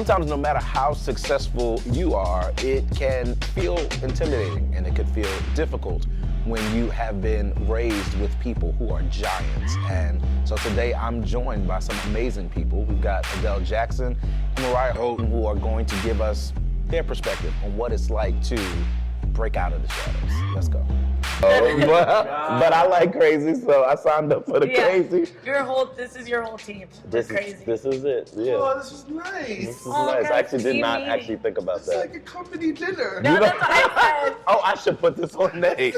sometimes no matter how successful you are, it can feel intimidating and it could feel difficult when you have been raised with people who are giants. And so today I'm joined by some amazing people. We've got Adele Jackson and Mariah Houghton who are going to give us their perspective on what it's like to break out of the shadows. Let's go. But I like crazy, so I signed up for the crazy. This is your whole team. This is it. Yeah. Oh, this is nice. This is nice. I actually did not actually think about It's that. like a company dinner. No, that's what I said. Oh, I should put this on Nate.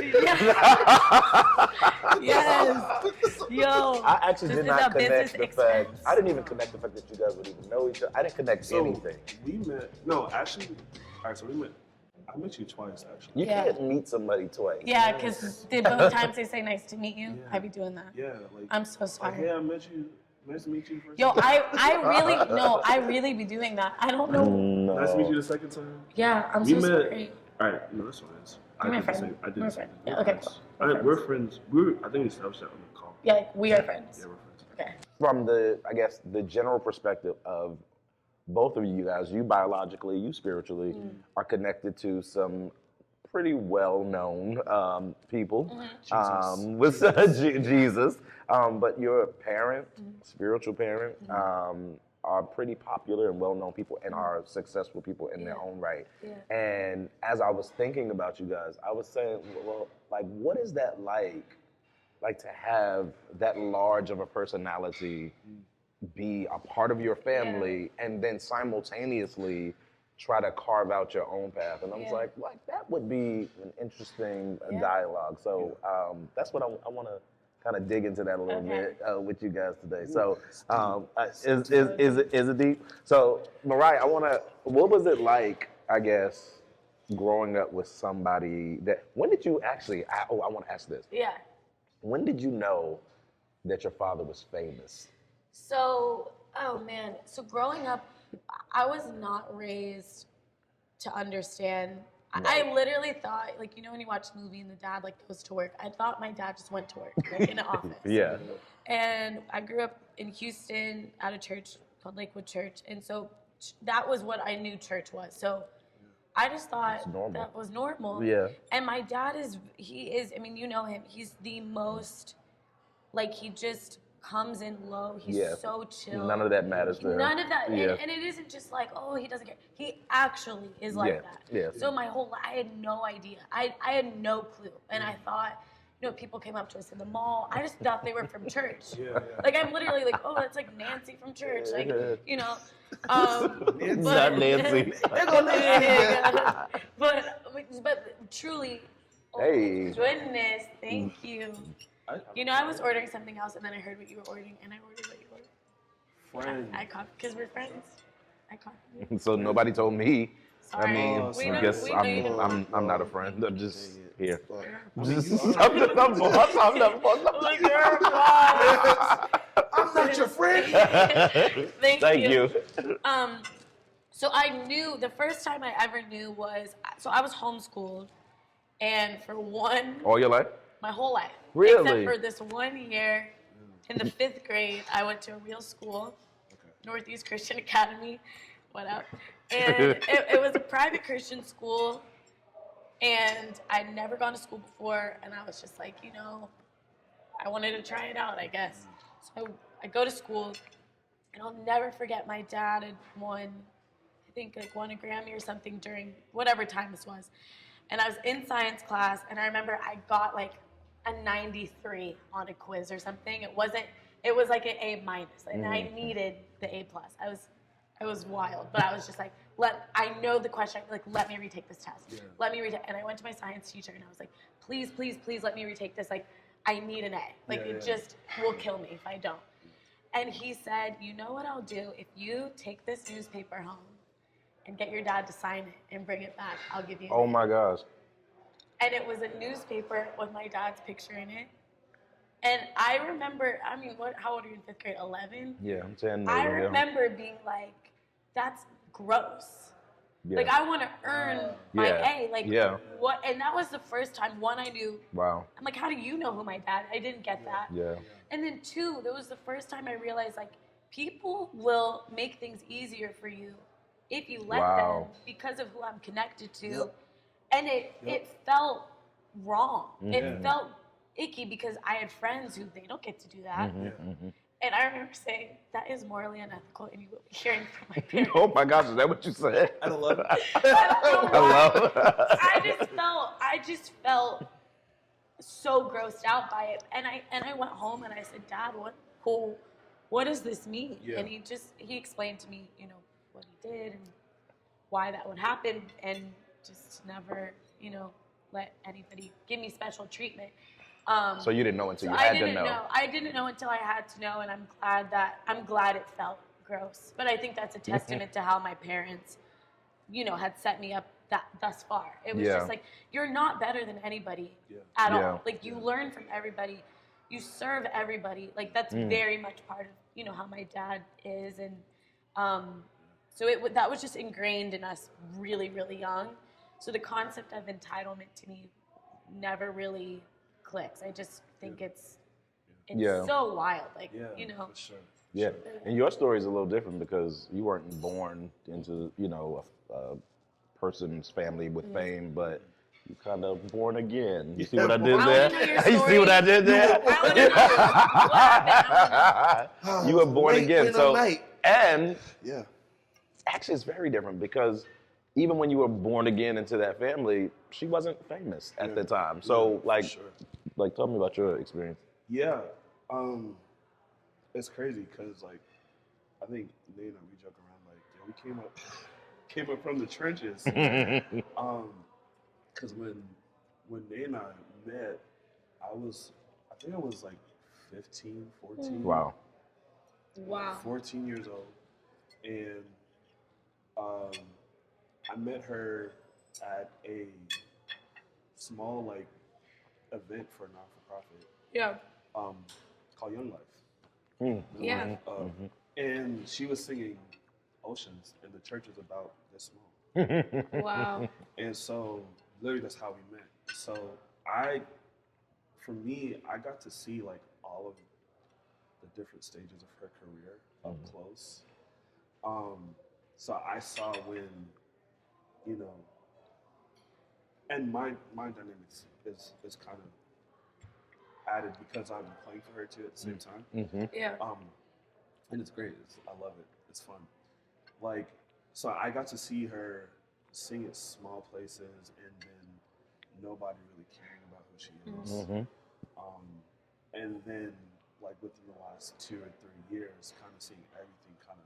Yes. Yo. I actually did not connect the fact. Expense. I didn't even connect the fact that you guys would even know each other. I didn't connect anything. We met. No, actually. All right, so we met. I met you twice, actually. You can't meet somebody twice. Yeah, because both times they say nice to meet you, I be doing that. Yeah, like. I'm so sorry. Like, yeah, I met you. Nice to meet you first. Yo, I really be doing that. I don't know. No. Nice to meet you the second time. Yeah, I'm We so met. sorry. All right, no, that's fine. You're my friend. I did We're the same. friends. Yeah, okay, cool. We're friends. I think we established that on the call. Yeah, like, we are friends. Yeah, we're friends. Okay. From the general perspective of both of you guys, you biologically, you spiritually, are connected to some pretty well-known people with Jesus. But your parent, spiritual parent, are pretty popular and well-known people and are successful people in their own right. Yeah. And as I was thinking about you guys, I was saying, well, like, what is that like to have that large of a personality be a part of your family and then simultaneously try to carve out your own path? And I was like, that would be an interesting dialogue. So that's what I want to kind of dig into that a little bit with you guys today. So is it deep? So Mariah, what was it like, I guess, growing up with somebody that, when did you actually, I want to ask this. Yeah. When did you know that your father was famous? So, so growing up, I was not raised to understand. I literally thought, like, you know when you watch a movie and the dad, like, goes to work, I thought my dad just went to work, like, in an office. Yeah. And I grew up in Houston at a church called Lakewood Church, and so that was what I knew church was. So I just thought that was normal. Yeah. And my dad I mean, you know him, he's the most, like, he just comes in low. He's so chill. None of that matters to him. None of that. Yeah. And it isn't just like, oh, he doesn't care. He actually is like that. Yeah. So my whole life, I had no idea. I had no clue. And I thought, people came up to us in the mall. I just thought they were from church. Like, I'm literally like, oh, that's like Nancy from church. Like, It's not Nancy. But truly, hey. Goodness, thank you. I was ordering something else, and then I heard what you were ordering, and I ordered what you ordered. Friends. I copied, because we're friends. I copied. So nobody told me. Sorry. I mean, I guess I'm not a friend. I'm just here. I'm the boss. I'm not your friend. Thank you. So I knew, the first time I ever knew was, so I was homeschooled, and for all your life? My whole life. Really? Except for this 1 year in the 5th grade, I went to a real school, Northeast Christian Academy. What up? And it was a private Christian school, and I'd never gone to school before, and I was just like, I wanted to try it out, I guess. So I go to school, and I'll never forget my dad had won a Grammy or something during whatever time this was. And I was in science class, and I remember I got like a 93 on a quiz or something. It was like an A-, and I needed the A+. I was wild, but I was just like, I know the question, like, let me retake this test. Yeah. Let me retake, and I went to my science teacher, and I was like, please, please, please let me retake this. Like, I need an A. Like, it just will kill me if I don't. And he said, you know what I'll do? If you take this newspaper home and get your dad to sign it and bring it back, I'll give you an A. Oh my gosh. And it was a newspaper with my dad's picture in it. And I remember, how old are you in 5th grade? 11? Yeah, I'm 10. I remember being like, that's gross. Yeah. Like, I want to earn my A. Like, what? And that was the first time, one, I knew. Wow. I'm like, how do you know who my dad? I didn't get that. Yeah. And then 2, that was the first time I realized, like, people will make things easier for you if you let Wow. them, because of who I'm connected to. Yep. And it felt wrong. Mm-hmm. It felt icky because I had friends who they don't get to do that. Mm-hmm. And I remember saying, that is morally unethical, and you will be hearing from my parents. Oh my gosh, is that what you said? I don't love it. I just felt so grossed out by it. And I went home and I said, Dad, what does this mean? Yeah. And he explained to me, you know, what he did and why that would happen, and just never, you know, let anybody give me special treatment. So you didn't know until you had to know. I didn't know until I had to know, and I'm glad it felt gross. But I think that's a testament to how my parents, you know, had set me up thus far. It was just like, you're not better than anybody at all. Like, you learn from everybody, you serve everybody. Like, that's very much part of, you know, how my dad is, and so that was just ingrained in us really, really young. So the concept of entitlement to me never really clicks. I just think it's so wild, like, you know. For sure. Yeah, and your story is a little different because you weren't born into, you know, a person's family with fame, but you kind of born again. You see what I did there? You see what I did there? You were born again. So, and actually it's very different because even when you were born again into that family, she wasn't famous at the time. So, like, tell me about your experience. Yeah, it's crazy because, like, I think Nate and we joke around like, yeah, we came up from the trenches. Because when Nate and I met, I think I was like 15, 14. Wow. 14 years old, and I met her at a small, like, event for a not-for-profit. Yeah. Called Young Life. Yeah. And she was singing Oceans, and the church was about this small. Wow. And so, literally, that's how we met. So, for me, I got to see, like, all of the different stages of her career up close. So I saw when, you know, and my dynamics is kind of added because I'm playing for her too at the same time. Yeah. And it's great. I love it. It's fun. Like, so I got to see her sing at small places, and then nobody really caring about who she is. And then, like, within the last 2 or 3 years, kind of seeing everything kind of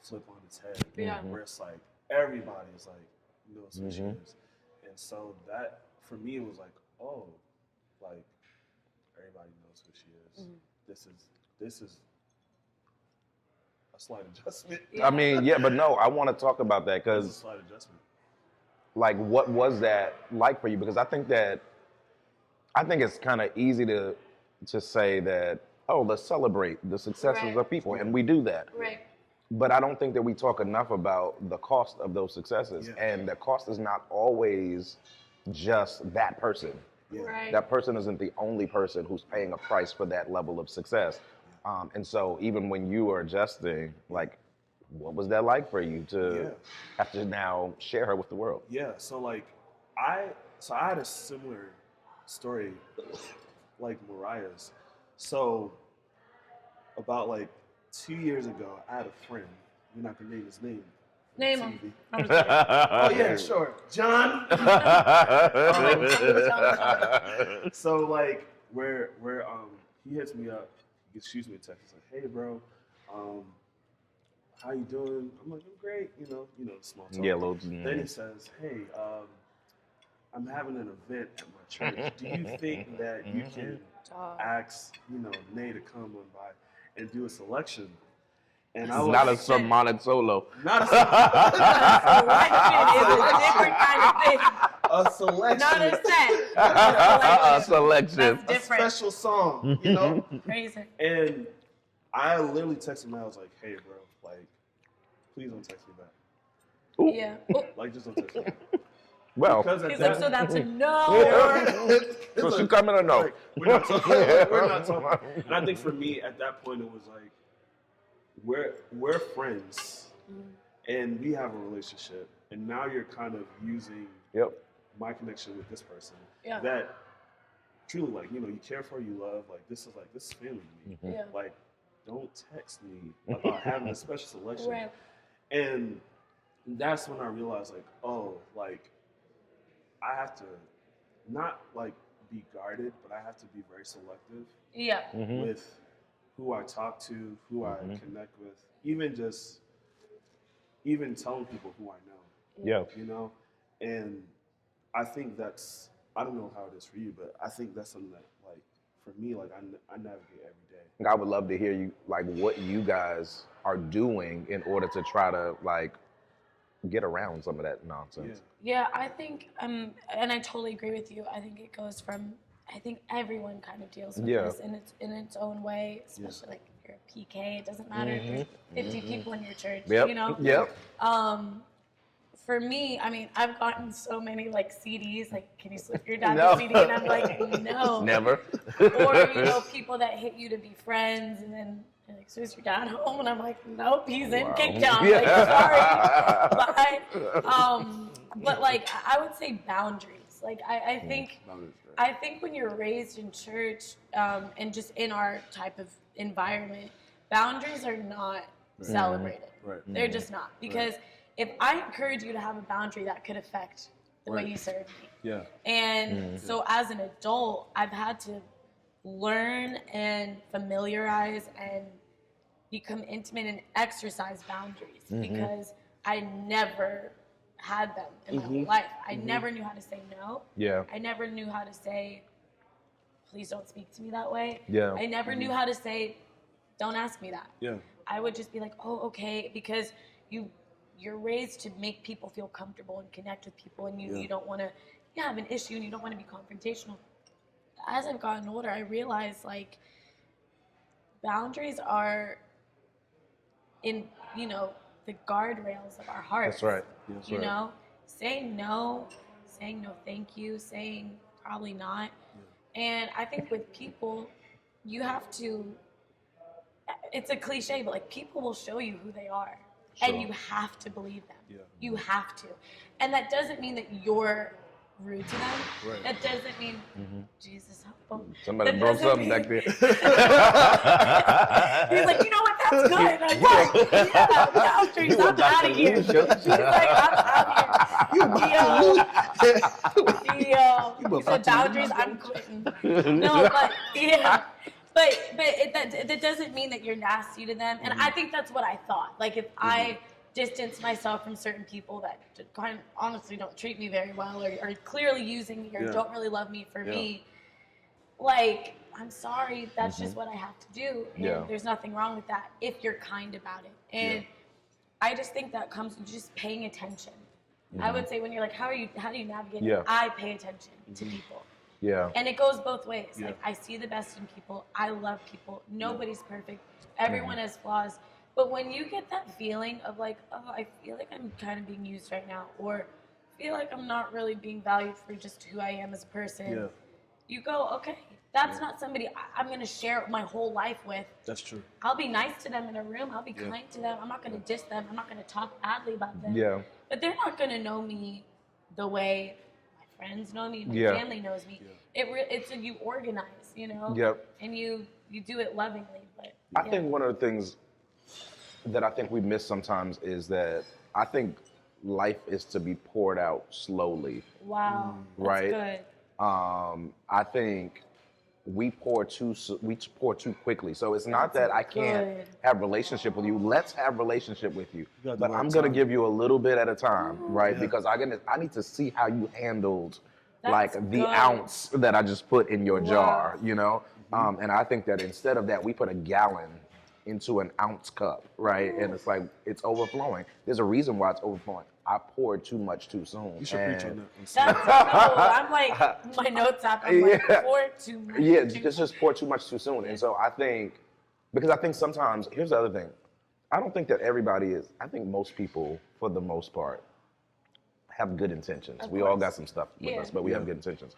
flip on its head. Where it's like everybody's like knows who she is, and so that for me it was like, oh, like everybody knows who she is. This is a slight adjustment. I mean, yeah, but no, I want to talk about that It's a because, slight adjustment. like, what was that like for you? Because I think it's kind of easy to say that, oh, let's celebrate the successes of people, and we do that. Right. But I don't think that we talk enough about the cost of those successes. And the cost is not always just that person. Right. That person isn't the only person who's paying a price for that level of success. And so even when you are adjusting, like, what was that like for you to have to now share her with the world? Yeah, so like I had a similar story like Mariah's. So about like 2 years ago, I had a friend. We're not gonna name his name. Name him. Oh yeah, sure, John. So like, where he hits me up, he shoots me a text. He's like, "Hey, bro, how you doing?" I'm like, "I'm great." You know, small talk. Yeah, little. Then he says, "Hey, I'm having an event at my church. Do you think that you can ask, Nate to come on by and do a selection?" And I was Not a sermonic solo. not a selection. Not a set. A selection. That's A different. special song, Crazy. And I literally texted him. I was like, "Hey, bro, like, please don't text me back. Yeah. Oh, Like, just don't text me back." Well, Because at he's like, that, so that's a no. so she coming or no? like, we're not talking. We're not talking. And I think for me, at that point, it was like, we're friends, and we have a relationship, and now you're kind of using my connection with this person that truly, like, you know, you care for, you love, like, this is family to me. Mm-hmm. Yeah. Like, don't text me about having a special selection. Right. And that's when I realized, like, oh, like, I have to not, like, be guarded, but I have to be very selective with who I talk to, who I connect with, even telling people who I know. Yeah. You know? And I think that's, I don't know how it is for you, but I think that's something that, like, for me, like, I navigate every day. I would love to hear you, like, what you guys are doing in order to try to, like, get around some of that nonsense. Yeah, I think, and I totally agree with you. I think it goes from, I think everyone kind of deals with this in its own way, especially like if you're a PK. It doesn't matter if there's 50 people in your church, you know? Yep. For me, I mean, I've gotten so many like CDs, like, can you slip your dad a CD? And I'm like, no. Never. Or, you know, people that hit you to be friends, and then they're like, so is your dad home? And I'm like, nope, he's in Kickdown. Like, sorry. But like, I would say boundaries. Like, I think when you're raised in church and just in our type of environment, boundaries are not celebrated. Right. They're just not. Because if I encourage you to have a boundary, that could affect the way you serve me. Yeah. And so as an adult, I've had to learn and familiarize and become intimate and exercise boundaries because I never had them in my whole life. I never knew how to say no. Yeah. I never knew how to say, please don't speak to me that way. Yeah. I never knew how to say, don't ask me that. Yeah. I would just be like, oh, okay, because you're raised to make people feel comfortable and connect with people, and you don't want to have an issue, and you don't want to be confrontational. As I've gotten older, I realize, like, boundaries are in, you know, the guardrails of our hearts. That's right. You know, saying no thank you, saying probably not. And I think with people, you have to, it's a cliche, but like, people will show you who they are. Sure. And you have to believe them. Yeah. You have to. And that doesn't mean that you're rude to them. Right. That doesn't mean, Jesus help them. Somebody broke something back there. He's like, you know what, that's good. And I'm like, yeah, boundaries, I'm out of here. She's like, I'm out of here. He said boundaries, I'm quitting. No, but yeah. But that doesn't mean that you're nasty to them. And I think that's what I thought. Like, if I distance myself from certain people that kind of honestly don't treat me very well, or are clearly using me, or don't really love me for me, like, I'm sorry, that's just what I have to do. And there's nothing wrong with that if you're kind about it. And I just think that comes with just paying attention. I would say when you're like, how do you navigate it? I pay attention to people. Yeah. And it goes both ways. Like, I see the best in people. I love people. Nobody's perfect. Everyone has flaws. But when you get that feeling of like, oh, I feel like I'm kind of being used right now, or feel like I'm not really being valued for just who I am as a person, you go, okay, that's not somebody I'm going to share my whole life with. That's true. I'll be nice to them in a room. I'll be kind to them. I'm not going to diss them. I'm not going to talk badly about them. Yeah. But they're not going to know me the way friends know me, my family knows me. It's a, you organize, you know, and you do it lovingly. But I think one of the things that I think we miss sometimes is that I think life is to be poured out slowly. Wow, right? That's good. I think we pour too quickly. So it's not that I can't have relationship with you. Let's have relationship with you. But I'm gonna give you a little bit at a time, right? Because I need to see how you handled the ounce that I just put in your jar, you know? And I think that instead of that, we put a gallon into an ounce cup, right? And it's like, it's overflowing. There's a reason why it's overflowing. I poured too much too soon. You should preach on that. That's no, I'm like, my notes app, I'm like, pour too much. Yeah, just pour too much too soon. And so I think sometimes, here's the other thing. I don't think that everybody is, I think most people, for the most part, have good intentions. We all got some stuff with us, but we have good intentions.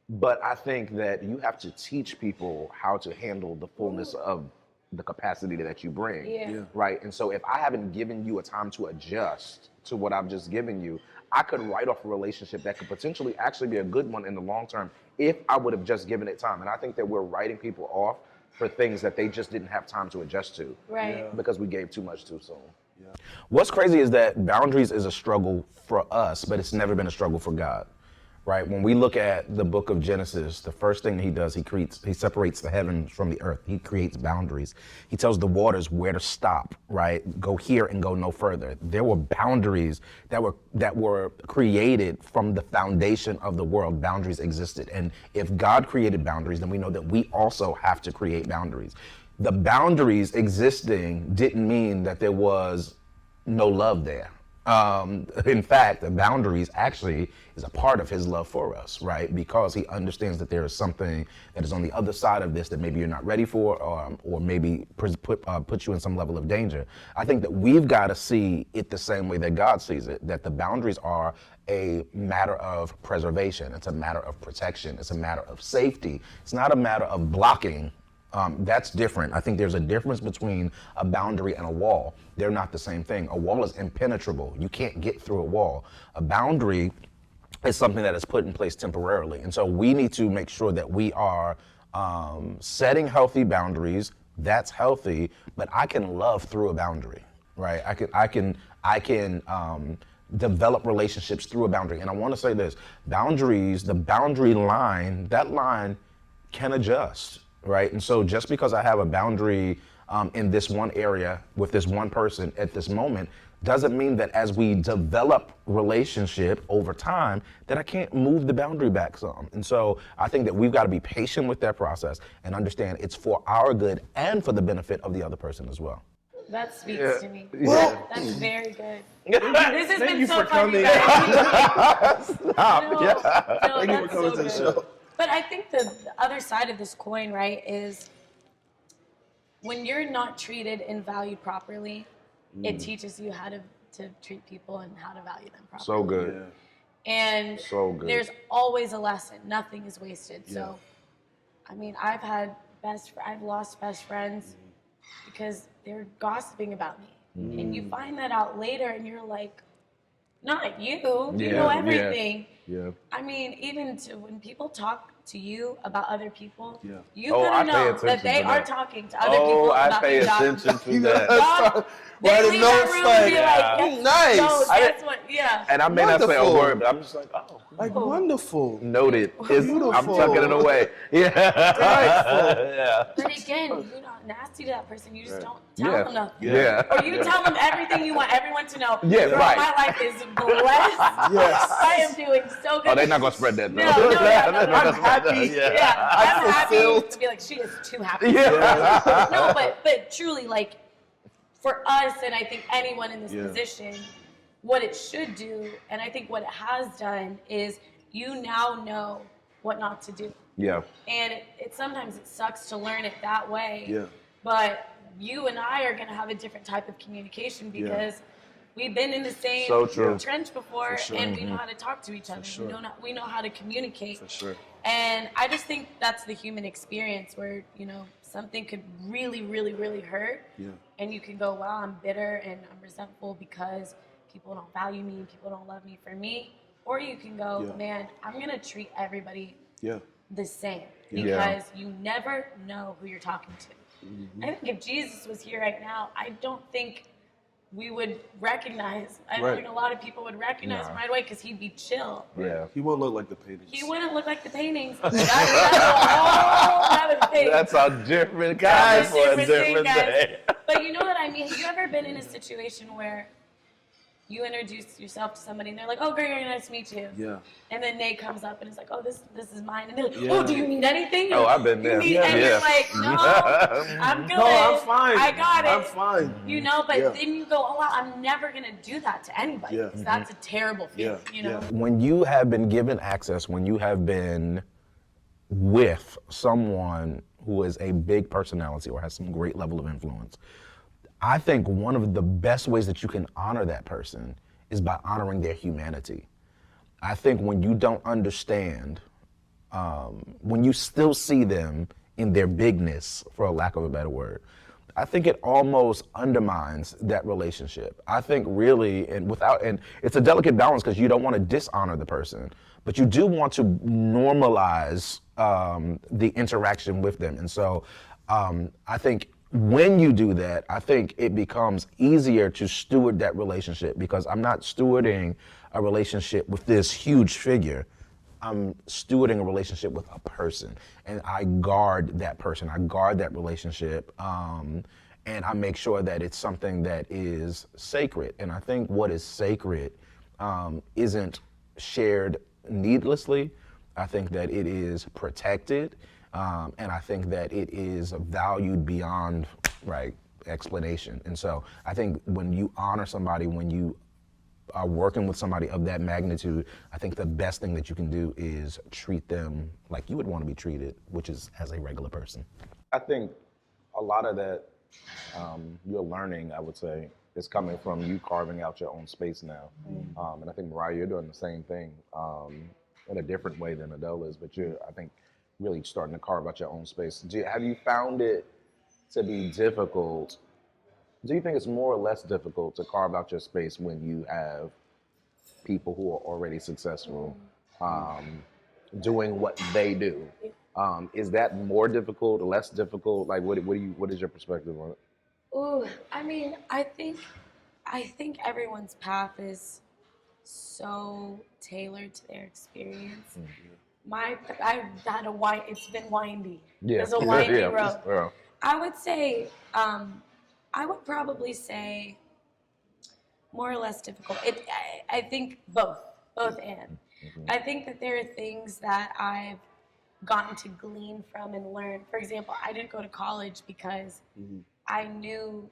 But I think that you have to teach people how to handle the fullness of the capacity that you bring, Yeah. right? And so if I haven't given you a time to adjust to what I've just given you, I could write off a relationship that could potentially actually be a good one in the long term if I would have just given it time. And I think that we're writing people off for things that they just didn't have time to adjust to, Right. because we gave too much too soon. Yeah. What's crazy is that boundaries is a struggle for us, but it's never been a struggle for God, right? When we look at the book of Genesis, the first thing he does, he separates the heavens from the earth. He creates boundaries. He tells the waters where to stop, right? Go here and go no further. There were boundaries that were created from the foundation of the world. Boundaries existed. And if God created boundaries, then we know that we also have to create boundaries. The boundaries existing didn't mean that there was no love there. In fact, the boundaries actually is a part of his love for us, right? Because he understands that there is something that is on the other side of this that maybe you're not ready for, or maybe put you in some level of danger. I think that we've got to see it the same way that God sees it, that the boundaries are a matter of preservation. It's a matter of protection. It's a matter of safety. It's not a matter of blocking. That's different. I think there's a difference between a boundary and a wall. They're not the same thing. A wall is impenetrable. You can't get through a wall. A boundary is something that is put in place temporarily. And so we need to make sure that we are setting healthy boundaries. That's healthy, but I can love through a boundary, right? I can develop relationships through a boundary. And I want to say this, boundaries, the boundary line, that line can adjust. Right, and so just because I have a boundary in this one area with this one person at this moment doesn't mean that as we develop relationship over time that I can't move the boundary back some. And so I think that we've got to be patient with that process and understand it's for our good and for the benefit of the other person as well. That speaks to me. Well, That's very good. This has been you so for fun, you coming. guys. Stop. No, Yeah. no, Thank you for that's coming so to the good. show. But I think the other side of this coin, right, is when you're not treated and valued properly, it teaches you how to treat people and how to value them properly. So good. Yeah. And So good. there's always a lesson. Nothing is wasted. Yeah. So, I mean, I've lost best friends because they're gossiping about me. And you find that out later and you're like, not you. You know everything. Yeah. I mean, even when people talk to you about other people, you I gotta pay know attention that they to are that. talking to other people I about pay their job. attention to that. Dog, they Write a leave note that room and be like, like, nice. yo, guess what? Yeah. And I may not say a Wonderful. word, but I'm just like, oh, Like, wonderful. noted. I'm Beautiful. tucking it away. Yeah. Yeah. But again, you're not nasty to that person. You just don't Yeah. tell them nothing. Yeah. Or you tell them everything you want everyone to know. Yeah, Girl, right. my life is blessed. Yes. I am doing so good. Oh, they're not gonna spread that though. No, They're no. not gonna I'm spread that. happy. Yeah, I'm happy fulfilled. to be like, she is too happy. Yeah. No, but truly, like, for us, and I think anyone in this position, what it should do, and I think what it has done, is you now know what not to do. Yeah. And it sometimes it sucks to learn it that way. Yeah. But you and I are going to have a different type of communication because we've been in the same So true. trench before, For sure. and we know how to talk to each other. sure. We know how to communicate. For sure. And I just think that's the human experience where, something could really, really, really hurt. Yeah. And you can go, wow, I'm bitter and I'm resentful because people don't value me, people don't love me for me. Or you can go, man, I'm going to treat everybody Yeah. the same Yeah. because you never know who you're talking to. I think if Jesus was here right now, I don't think we would recognize. I Right. think a lot of people would recognize him right away because he'd be chill. Yeah. He won't look like the paintings. He wouldn't look like the paintings. That's a whole other thing. That's a different That's guy for a thing, different guys. day. But you know what I mean? Have you ever been in a situation where you introduce yourself to somebody and they're like, "Oh, great, nice to meet you." Yeah. And then Nate comes up and is like, "Oh, this is mine." And they're like, Yeah. "Oh, do you need anything?" Oh, I've been there. And you're like, "No, I'm good. No, I'm fine. I got it." I'm fine. But then you go, "Oh, wow, I'm never gonna do that to anybody." Yeah. 'Cause that's a terrible feeling, Yeah. When you have been given access, when you have been with someone who is a big personality or has some great level of influence, I think one of the best ways that you can honor that person is by honoring their humanity. I think when you don't understand, when you still see them in their bigness, for a lack of a better word, I think it almost undermines that relationship. I think really, and it's a delicate balance because you don't want to dishonor the person, but you do want to normalize the interaction with them. And so I think when you do that, I think it becomes easier to steward that relationship because I'm not stewarding a relationship with this huge figure. I'm stewarding a relationship with a person, and I guard that person. I guard that relationship, and I make sure that it's something that is sacred. And I think what is sacred isn't shared needlessly. I think that it is protected, and I think that it is valued beyond explanation. And so I think when you honor somebody, when you are working with somebody of that magnitude, I think the best thing that you can do is treat them like you would want to be treated, which is as a regular person. I think a lot of that you're learning, I would say, is coming from you carving out your own space now. And I think, Mariah, you're doing the same thing in a different way than Adele is, but you're, I think, really starting to carve out your own space. Have you found it to be difficult? Do you think it's more or less difficult to carve out your space when you have people who are already successful doing what they do? Is that more difficult or less difficult? Like, what is your perspective on it? Ooh, I mean, I think everyone's path is so tailored to their experience. I've had it's been windy. Yeah. It's a windy road. Yeah. I would say, I would probably say more or less difficult. I think both and. I think that there are things that I've gotten to glean from and learn. For example, I didn't go to college because I knew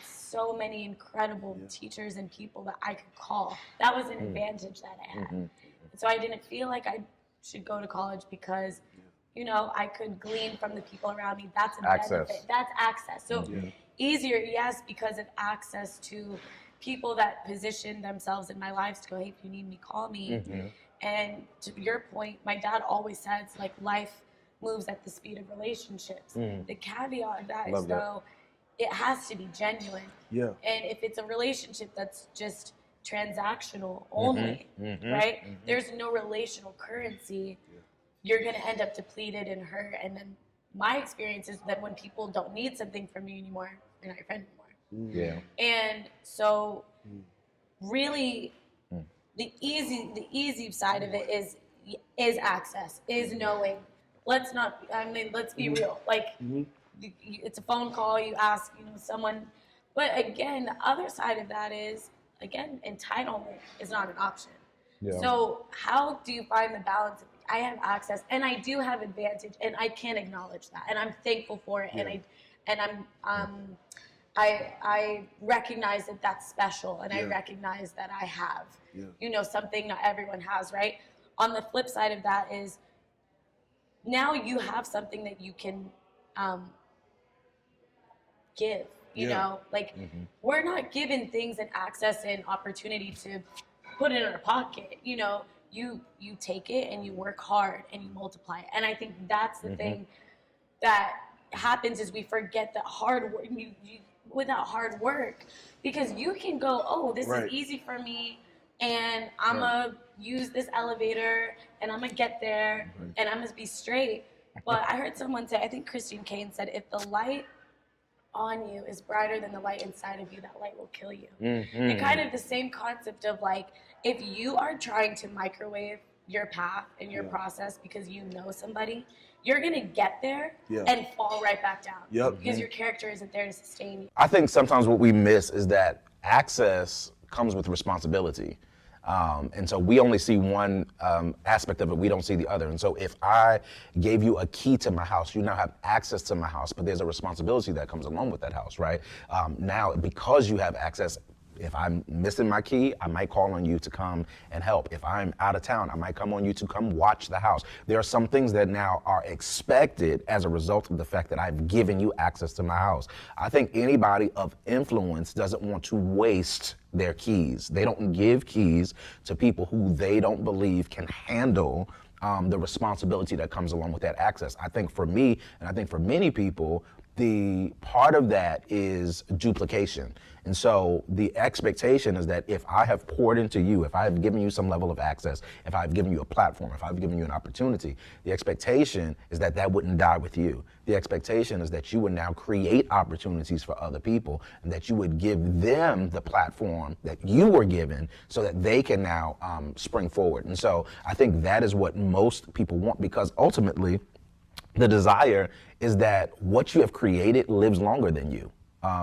so many incredible teachers and people that I could call. That was an advantage that I had. And so I didn't feel like I should go to college because, you know, I could glean from the people around me. That's a benefit. That's access. So easier, yes, because of access to people that position themselves in my life to go, hey, if you need me, call me. And to your point, my dad always says, like, life moves at the speed of relationships. The caveat of that is, though, it has to be genuine. And if it's a relationship that's just transactional only, right? There's no relational currency. You're going to end up depleted and hurt. And then my experience is that when people don't need something from you anymore, you're not your friend anymore. And so really the easy side of it is access, is knowing. Let's be real. Like, it's a phone call, you ask, someone. But again, the other side of that is, again, entitlement is not an option. So how do you find the balance? I have access and I do have advantage, and I can acknowledge that, and I'm thankful for it, I recognize that that's special, and I recognize that I have, something not everyone has, right? On the flip side of that is, now you have something that you can give, we're not given things and access and opportunity to put it in our pocket, you take it and you work hard and you multiply it. And I think that's the thing that happens, is we forget that hard work, without hard work, because you can go, oh, this is easy for me, and I'm gonna use this elevator and I'm gonna get there and I'm gonna be straight. But I heard someone say, I think Christian Kane said, if the light on you is brighter than the light inside of you, that light will kill you. And kind of the same concept of, like, if you are trying to microwave your path and your process because you know somebody, you're gonna get there and fall right back down because your character isn't there to sustain you. I think sometimes what we miss is that access comes with responsibility. And so we only see one aspect of it, we don't see the other. And so if I gave you a key to my house, you now have access to my house, but there's a responsibility that comes along with that house, right? Now, because you have access, if I'm missing my key, I might call on you to come and help. If I'm out of town, I might come on you to come watch the house. There are some things that now are expected as a result of the fact that I've given you access to my house. I think anybody of influence doesn't want to waste their keys. They don't give keys to people who they don't believe can handle the responsibility that comes along with that access. I think for me, and I think for many people, the part of that is duplication. And so the expectation is that if I have poured into you, if I have given you some level of access, if I've given you a platform, if I've given you an opportunity, the expectation is that that wouldn't die with you. The expectation is that you would now create opportunities for other people and that you would give them the platform that you were given so that they can now spring forward. And so I think that is what most people want, because ultimately the desire is that what you have created lives longer than you.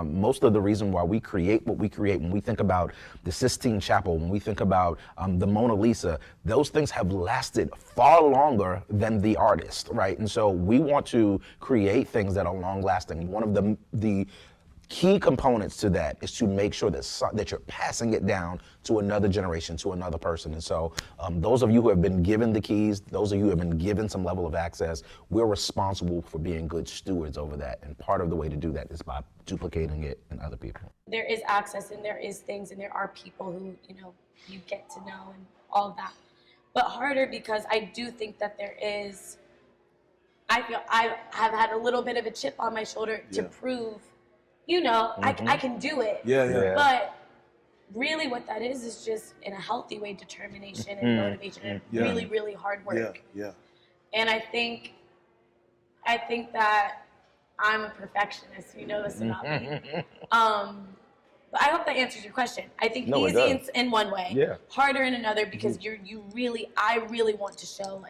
Most of the reason why we create what we create, when we think about the Sistine Chapel, when we think about the Mona Lisa, those things have lasted far longer than the artist, right? And so we want to create things that are long lasting. One of the key components to that is to make sure that you're passing it down to another generation, to another person. And so those of you who have been given the keys, those of you who have been given some level of access, we're responsible for being good stewards over that. And part of the way to do that is by duplicating it in other people. There is access and there is things and there are people who, you get to know and all of that. But harder because I do think that I feel I have had a little bit of a chip on my shoulder to prove I can do it. Yeah. But really what that is just, in a healthy way, determination and motivation and really, really hard work. Yeah. And I think that I'm a perfectionist. You know this about me. But I hope that answers your question. I think easy in one way, harder in another, because I really want to show,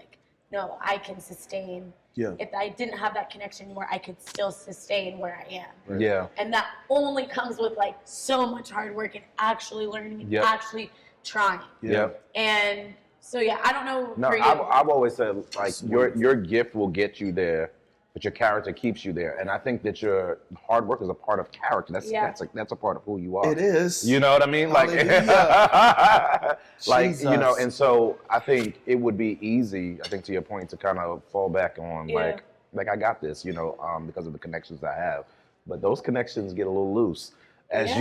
no, I can sustain. Yeah. If I didn't have that connection anymore, I could still sustain where I am. Right. Yeah. And that only comes with so much hard work and actually learning and actually trying. Yeah. And so I don't know. No, I've always said your gift will get you there, but your character keeps you there. And I think that your hard work is a part of character. That's a part of who you are. It is. You know what I mean? And so I think it would be easy, I think to your point, to kind of fall back on I got this, because of the connections I have. But those connections get a little loose as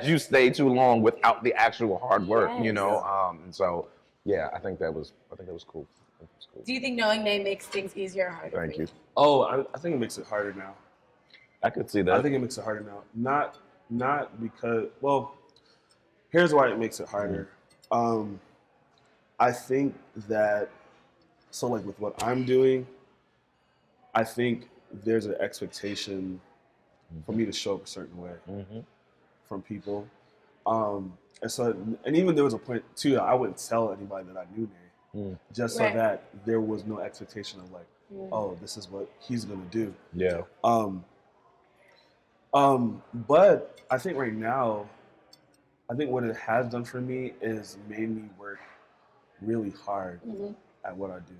you stay too long without the actual hard work, and so I think that was cool. Do you think knowing name makes things easier or harder? Thank you. Oh, I think it makes it harder now. I could see that. I think it makes it harder now. Not because, here's why it makes it harder. I think that, with what I'm doing, I think there's an expectation for me to show up a certain way from people. And even there was a point too that I wouldn't tell anybody that I knew Nate, just so that there was no expectation of oh, this is what he's gonna do. Yeah. But I think right now, what it has done for me is made me work really hard at what I do.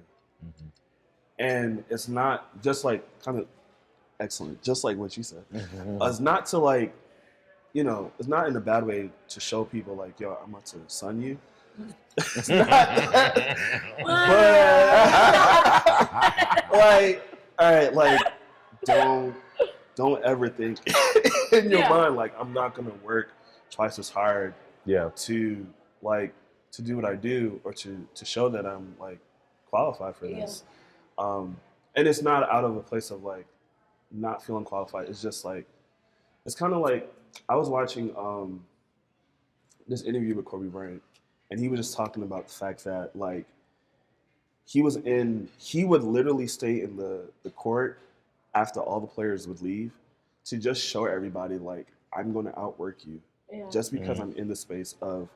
And it's not just kind of excellent, just like what you said. It's not to it's not in a bad way to show people yo, I'm about to son you. It's not that. But all right, don't ever think in your mind I'm not gonna work twice as hard to do what I do, or to show that I'm qualified for this. And it's not out of a place of not feeling qualified. It's just it's kind of I was watching this interview with Kobe Bryant, and he was just talking about the fact that he would literally stay in the court after all the players would leave to just show everybody I'm going to outwork you just because I'm in the space of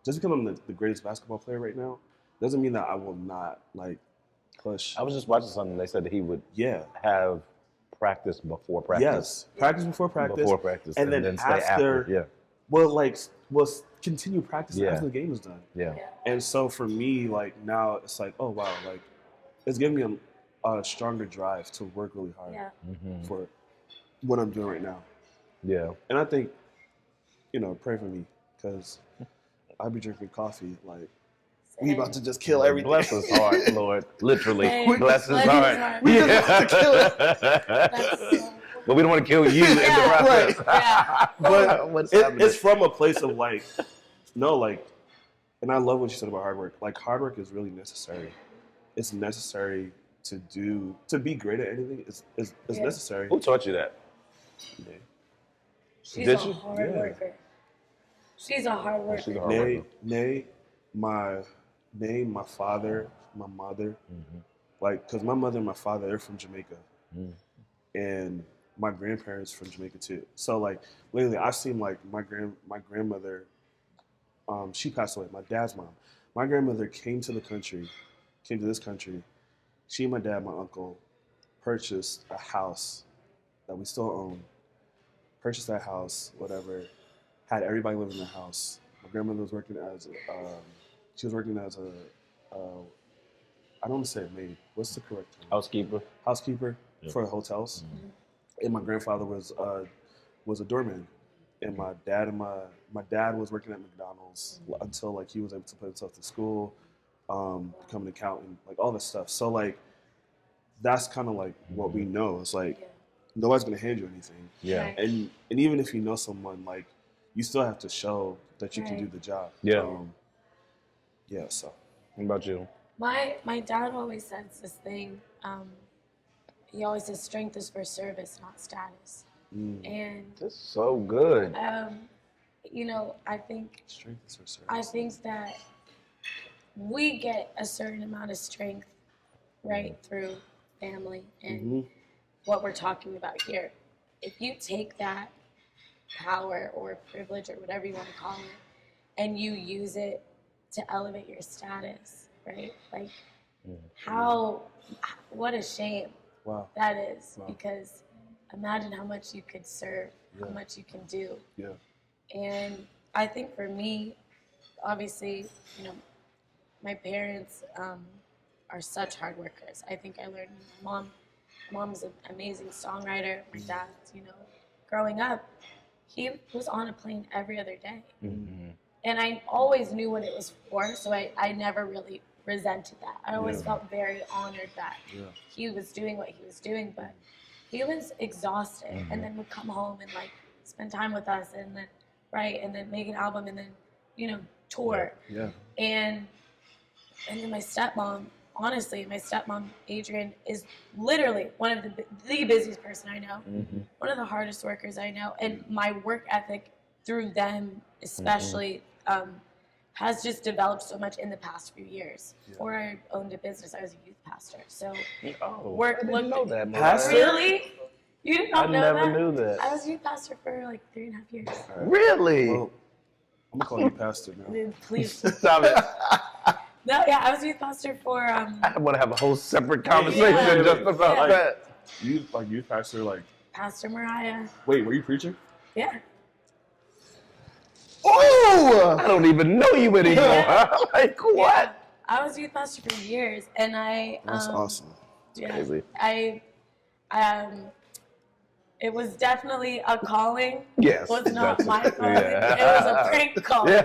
just because I'm the greatest basketball player right now doesn't mean that I will not push. I was just watching something. They said that he would have practice before practice. Yes, practice before practice. Before practice, and then stay after. Yeah. Well, continue practice after the game is done. Yeah. And so for me, now it's oh wow, it's giving me a stronger drive to work really hard for what I'm doing right now. Yeah. And I think, pray for me, because I'll be drinking coffee we about to just kill everything. Bless his heart, Lord. Literally. Bless his heart. We just about to kill it. But we don't want to kill you in the process. Right. But it's from a place of and I love what you said about hard work. Hard work is really necessary. It's necessary to be great at anything is necessary. Who taught you that? Nay. She's Did a you? hard worker. She's a hard worker. She's a hard worker. My father, my mother, like, because my mother and my father, they're from Jamaica, and my grandparents from Jamaica too. So like, lately, I've seen like my grandmother. She passed away. My dad's mom. My grandmother came to this country. She, my dad, my uncle, purchased a house that we still own. Purchased that house, whatever. Had everybody living in the house. My grandmother was working as I don't want to say a maid. What's the correct term? Housekeeper for the hotels. And my grandfather was a doorman. And my dad was working at McDonald's until like he was able to put himself to school, become an accountant, like all this stuff. So like that's kind of like what we know. It's like nobody's gonna hand you anything. Yeah. Right. And even if you know someone, like you still have to show that you can do the job. Yeah. So. What about you? My dad always says this thing. He always says strength is for service, not status. And That's so good. you know, I think Strength is for service. I think that we get a certain amount of strength right through family and what we're talking about here. If you take that power or privilege or whatever you want to call it and you use it to elevate your status, right? Like what a shame that is, because imagine how much you could serve, how much you can do. Yeah. And I think for me, obviously, you know, my parents are such hard workers. I think I learned mom's an amazing songwriter. My dad's, you know, growing up, he was on a plane every other day. And I always knew what it was for, so I never really resented that. I always felt very honored that he was doing what he was doing, but he was exhausted and then would come home and like spend time with us and then write and then make an album and then, you know, tour. Yeah. And then my stepmom, honestly, Adrian, is literally one of the busiest person I know, one of the hardest workers I know, and my work ethic through them especially has just developed so much in the past few years. Before I owned a business, I was a youth pastor. So I didn't know that, Mariah. Really? You did not know that? I never knew that. I was a youth pastor for like 3.5 years. Really? Well, I'm gonna call you pastor now. Please. Stop it. No, yeah, I was a youth pastor for I want to have a whole separate conversation just about that. Youth pastor, like Pastor Mariah. Wait, were you preaching? Yeah. Oh, I don't even know you anymore. Like what? Yeah. I was youth pastor for years, and That's awesome. Yeah, crazy. It was definitely a calling. Yes. It was not my calling. Yeah. It was a prank call. Yeah.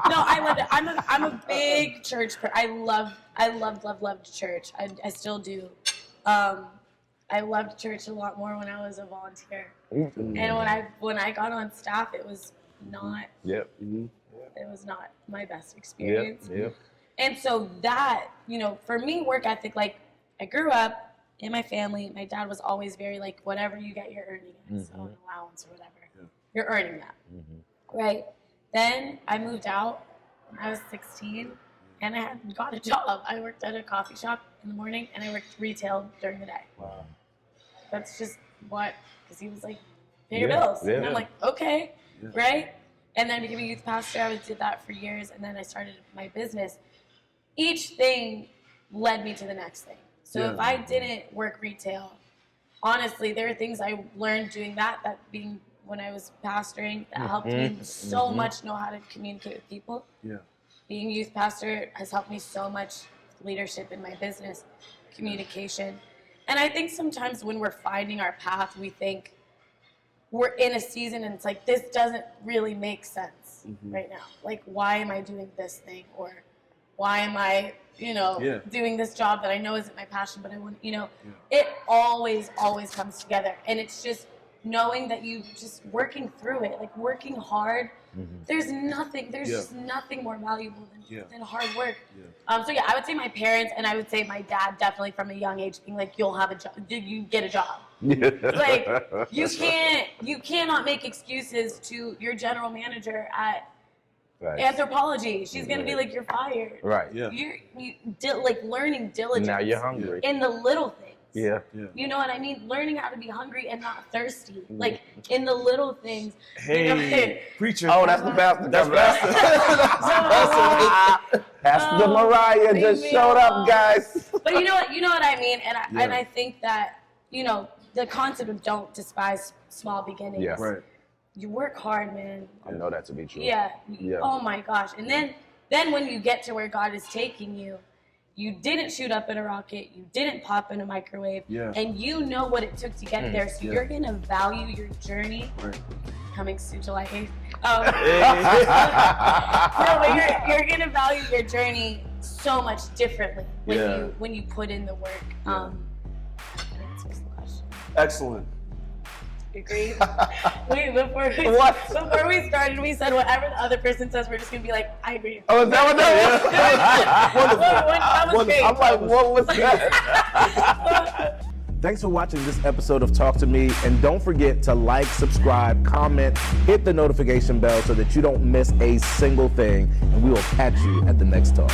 No, I loved it. I'm a big church person. I loved church. I still do. I loved church a lot more when I was a volunteer. And when I got on staff, it was not. Yep. It was not my best experience. Yep. And so that, you know, for me, work ethic, like I grew up in my family. My dad was always very like, whatever you get, you're earning it. So an allowance or whatever. Yeah. You're earning that. Right. Then I moved out when I was 16 and I had got a job. I worked at a coffee shop in the morning and I worked retail during the day. Wow. That's just because he was like, pay your bills. Yeah. And I'm like, okay, right? And then I became a youth pastor. I did that for years. And then I started my business. Each thing led me to the next thing. So if I didn't work retail, honestly, there are things I learned doing that being when I was pastoring, that helped me so much know how to communicate with people. Yeah. Being a youth pastor has helped me so much leadership in my business, communication. And I think sometimes when we're finding our path, we think we're in a season and it's like, this doesn't really make sense right now. Like, why am I doing this thing? Or why am I, doing this job that I know isn't my passion, but I want, it always comes together. And it's just knowing that you just working through it, like working hard. There's just nothing more valuable than hard work. So yeah, I would say my parents, and I would say my dad definitely from a young age being like, you'll have a job, you get a job. Like you cannot make excuses to your general manager at anthropology. She's gonna be like, you're fired. Right. Yeah. Like learning diligence. Now you're hungry. In the little things. Yeah. You know what I mean? Learning how to be hungry and not thirsty. Like in the little things. Hey, preacher. Oh, that's the bastard. That's bastard. Pastor Mariah just showed up, guys. But you know what I mean? And I think that, the concept of don't despise small beginnings. Yeah. Right. You work hard, man. I know that to be true. Yeah. Yeah. Oh my gosh. And then when you get to where God is taking you, you didn't shoot up in a rocket, you didn't pop in a microwave, and you know what it took to get there. So you're gonna value your journey. Right. Coming soon, July 8th. No, but you're gonna value your journey so much differently when you put in the work. That answers the question. Excellent. Agree? Before we started, we said whatever the other person says, we're just gonna be like, I agree. Oh, is that what that was? That was great. I'm like, what was that? Thanks for watching this episode of Talk to Me, and don't forget to like, subscribe, comment, hit the notification bell so that you don't miss a single thing, and we will catch you at the next talk.